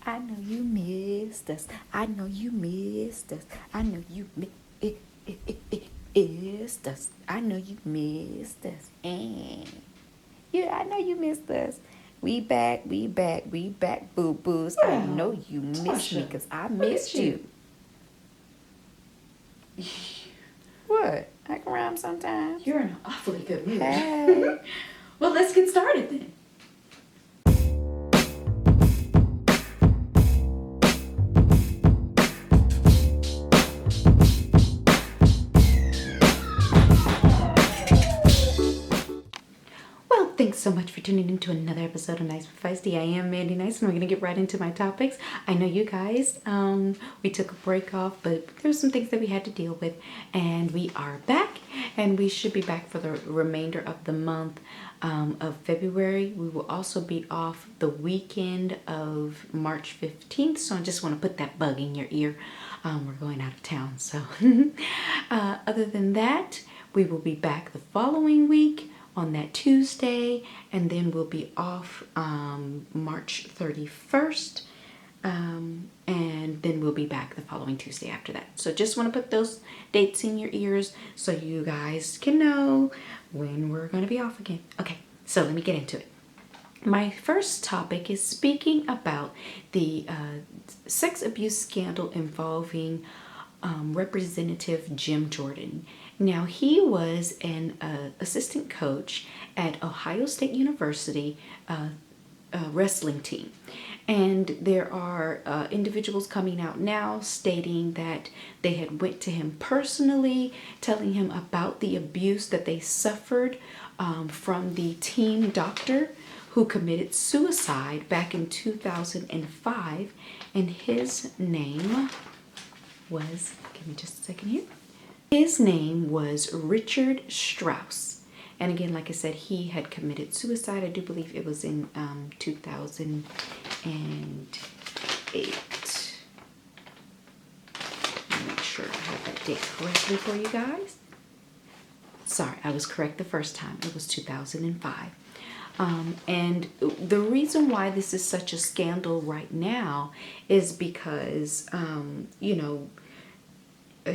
I know you missed us. I know you missed us. I know you missed us. I know you missed us. Yeah, I know you missed us. We back, we back, we back, boo boos. I know you missed me because I missed you. What? I can rhyme sometimes. You're in an awfully good mood. Hey. Well, let's get started then. Well, thanks so much for tuning in to another episode of Nice But Feisty. I am Mandi Nice, and we're going to get right into my topics. I know you guys, we took a break off, but there's some things that we had to deal with, and we are back, and we should be back for the remainder of the month of February. We will also be off the weekend of March 15th, so I just want to put that bug in your ear. We're going out of town, so other than that, we will be back the following week on that Tuesday, and then we'll be off March 31st, and then we'll be back the following Tuesday after that. So just want to put those dates in your ears so you guys can know when we're going to be off again. Okay, so let me get into it. My first topic is speaking about the sex abuse scandal involving Representative Jim Jordan. Now, he was an assistant coach at Ohio State University wrestling team. And there are individuals coming out now stating that they had went to him personally, telling him about the abuse that they suffered from the team doctor who committed suicide back in 2005. And his name was, give me just a second here. His name was Richard Strauss. And again, like I said, he had committed suicide. I do believe it was in 2008. Let me make sure I have that date correctly for you guys. Sorry, I was correct the first time. It was 2005. And the reason why this is such a scandal right now is because,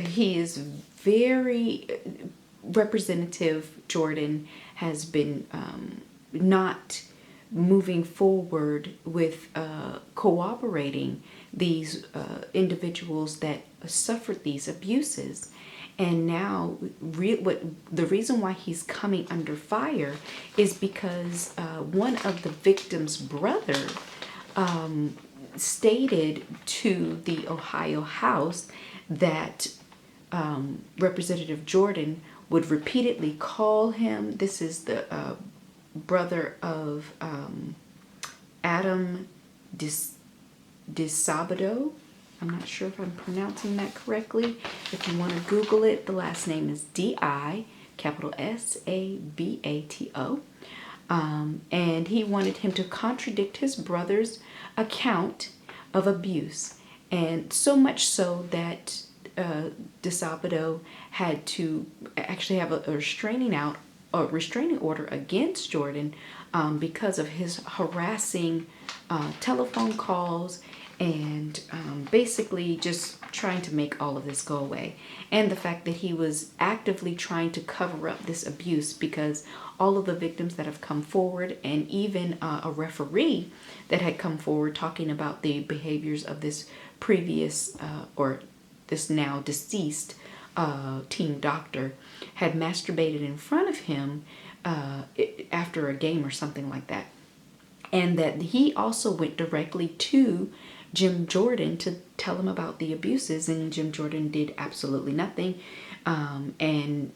he is very, Representative Jordan has been not moving forward with cooperating these individuals that suffered these abuses. And now the reason why he's coming under fire is because one of the victim's brother stated to the Ohio House that Representative Jordan would repeatedly call him. This is the brother of Adam DiSabato. I'm not sure if I'm pronouncing that correctly. If you want to Google it, the last name is DiSabato. And he wanted him to contradict his brother's account of abuse. And so much so that DiSabato had to actually have a restraining order against Jordan because of his harassing telephone calls and basically just trying to make all of this go away. And the fact that he was actively trying to cover up this abuse, because all of the victims that have come forward, and even a referee that had come forward talking about the behaviors of this previous or this now deceased team doctor, had masturbated in front of him after a game or something like that. And that he also went directly to Jim Jordan to tell him about the abuses, and Jim Jordan did absolutely nothing. And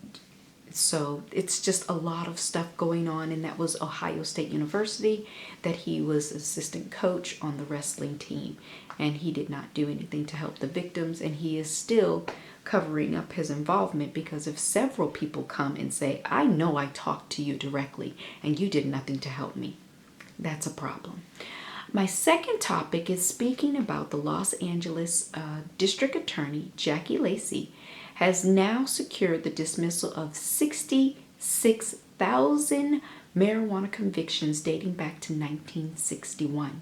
so it's just a lot of stuff going on, and that was Ohio State University, that he was assistant coach on the wrestling team, and he did not do anything to help the victims, and he is still covering up his involvement, because if several people come and say, I know I talked to you directly and you did nothing to help me, that's a problem. My second topic is speaking about the Los Angeles District Attorney, Jackie Lacey, has now secured the dismissal of 66,000 marijuana convictions dating back to 1961.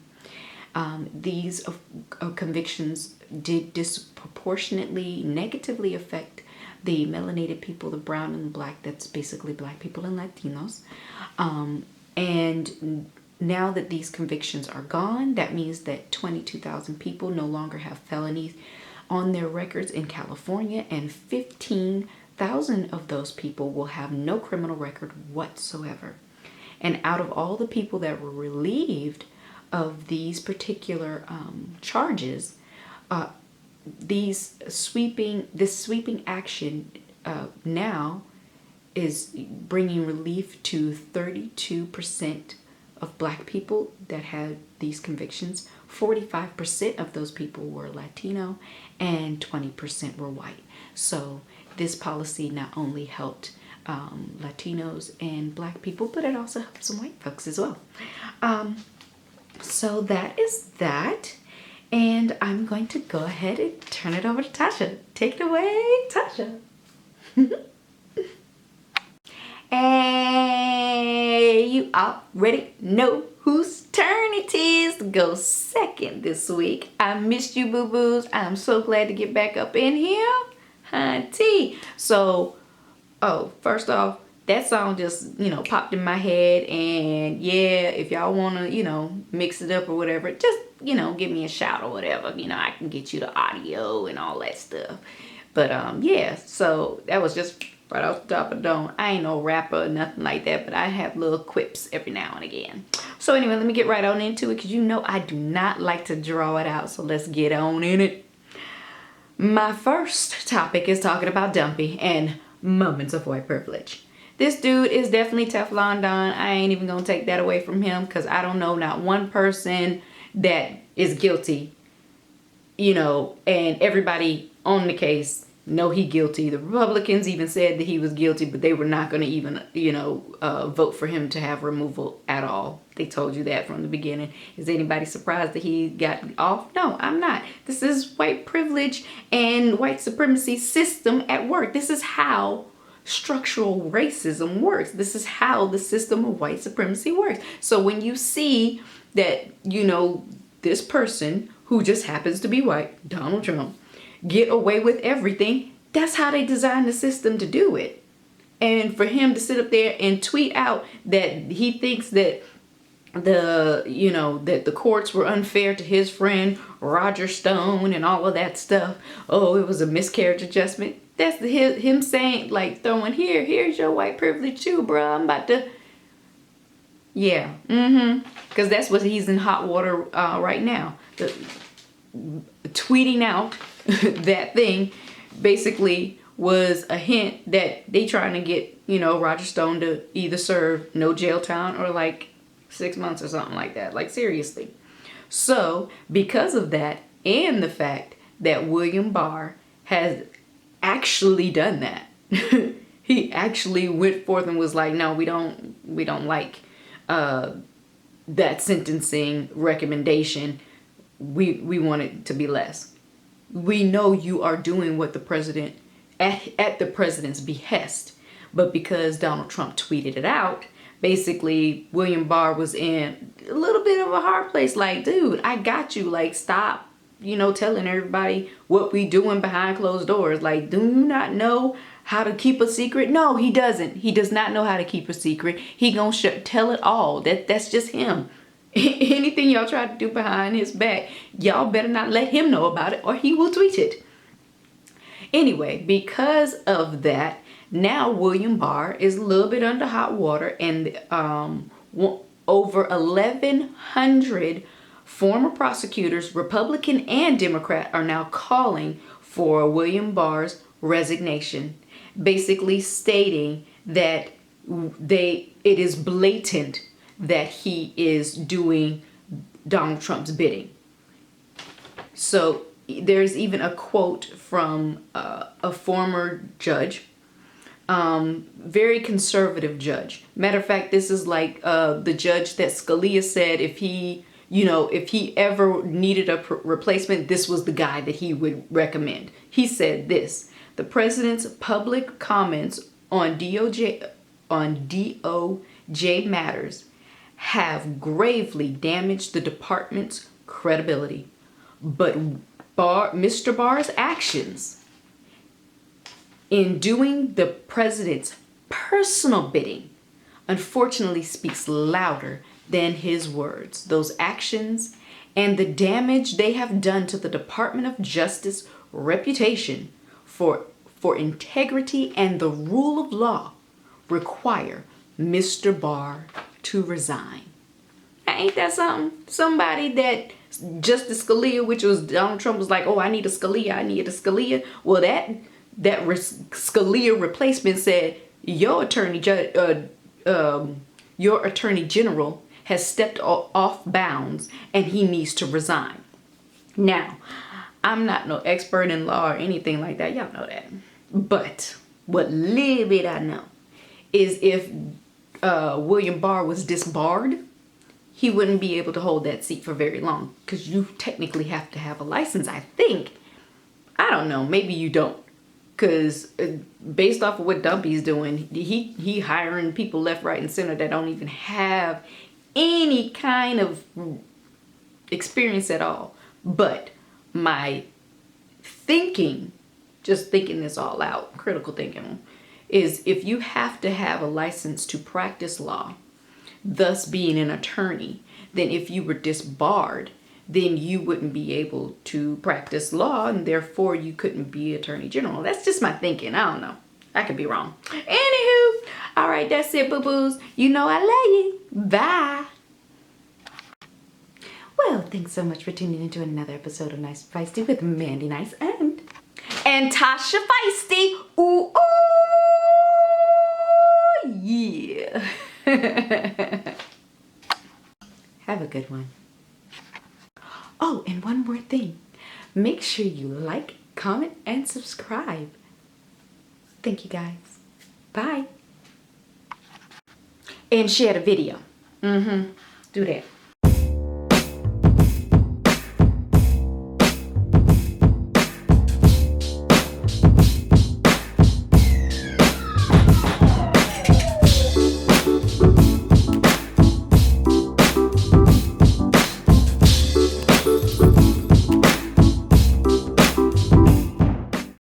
These convictions did disproportionately negatively affect the melanated people, the brown and the black. That's basically black people and Latinos. And now that these convictions are gone, that means that 22,000 people no longer have felonies on their records in California, and 15,000 of those people will have no criminal record whatsoever. And out of all the people that were relieved of these particular charges, this sweeping action now is bringing relief to 32% of black people that had these convictions. 45% of those people were Latino and 20% were white. So this policy not only helped Latinos and black people, but it also helped some white folks as well. So that is that. And I'm going to go ahead and turn it over to Tasha. Take it away, Tasha. Hey, you already know whose turn it is to go second this week. I missed you, boo-boos. I'm so glad to get back up in here. Hunty. So, first off, that song just, popped in my head. And yeah, if y'all want to, mix it up or whatever, just, give me a shout or whatever. I can get you the audio and all that stuff. But yeah, so that was just right off the top of the dome. I ain't no rapper or nothing like that, but I have little quips every now and again. So anyway, let me get right on into it, because I do not like to draw it out. So let's get on in it. My first topic is talking about Dumpy and moments of white privilege. This dude is definitely Teflon Don. I ain't even gonna take that away from him, because I don't know not one person that is guilty, and everybody on the case know he guilty. The Republicans even said that he was guilty, but they were not going to even, vote for him to have removal at all. They told you that from the beginning. Is anybody surprised that he got off? No, I'm not. This is white privilege and white supremacy system at work. This is how structural racism works. This is how the system of white supremacy works. So when you see that, this person who just happens to be white, Donald Trump, get away with everything, that's how they designed the system to do it. And for him to sit up there and tweet out that he thinks that that the courts were unfair to his friend Roger Stone and all of that stuff. Oh, it was a miscarriage adjustment. That's him saying, like, throwing here's your white privilege too, bro. I'm about to, yeah, because that's what he's in hot water right now. Tweeting out that thing basically was a hint that they trying to get, Roger Stone to either serve no jail time or like 6 months or something like that. Like, seriously. So because of that, and the fact that William Barr has actually done that, he actually went forth and was like, no, we don't like that sentencing recommendation. We want it to be less. We know you are doing what the president, at the president's behest, but because Donald Trump tweeted it out, basically William Barr was in a little bit of a hard place. Like, dude, I got you. Like, stop, telling everybody what we doing behind closed doors. Like, do you not know how to keep a secret? No, he doesn't. He does not know how to keep a secret. He gonna tell it all. That's just him. Anything y'all try to do behind his back, y'all better not let him know about it, or he will tweet it. Anyway, because of that, now William Barr is a little bit under hot water, and over 1,100 former prosecutors, Republican and Democrat, are now calling for William Barr's resignation, basically stating that it is blatant that he is doing Donald Trump's bidding. So there's even a quote from a former judge, very conservative judge. Matter of fact, this is like the judge that Scalia said if he ever needed a replacement, this was the guy that he would recommend. He said this: the president's public comments on DOJ matters have gravely damaged the department's credibility. But Mr. Barr's actions in doing the president's personal bidding, unfortunately, speaks louder than his words. Those actions and the damage they have done to the Department of Justice reputation for integrity and the rule of law require Mr. Barr to resign. Now, ain't that something? Somebody that Justice Scalia, which was Donald Trump, was like, oh, I need a Scalia. Well, that Scalia replacement said, your Attorney General has stepped off bounds and he needs to resign. Now, I'm not no expert in law or anything like that. Y'all know that. But what little bit I know is if William Barr was disbarred, he wouldn't be able to hold that seat for very long because you technically have to have a license, I think. I don't know. Maybe you don't. Because based off of what Dumpy's doing, he hiring people left, right, and center that don't even have any kind of experience at all. But my thinking, just thinking this all out, critical thinking, is if you have to have a license to practice law, thus being an attorney, then if you were disbarred, then you wouldn't be able to practice law and therefore you couldn't be Attorney General. That's just my thinking. I don't know. I could be wrong. Anywho, all right, that's it, boo-boos. You know I love you. Bye. Well, thanks so much for tuning into another episode of Nice But Feisty with Mandi Nice and Tasha Feisty. Ooh, ooh, yeah. Have a good one. Oh, and one more thing. Make sure you like, comment, and subscribe. Thank you, guys. Bye. And share the video. Do that.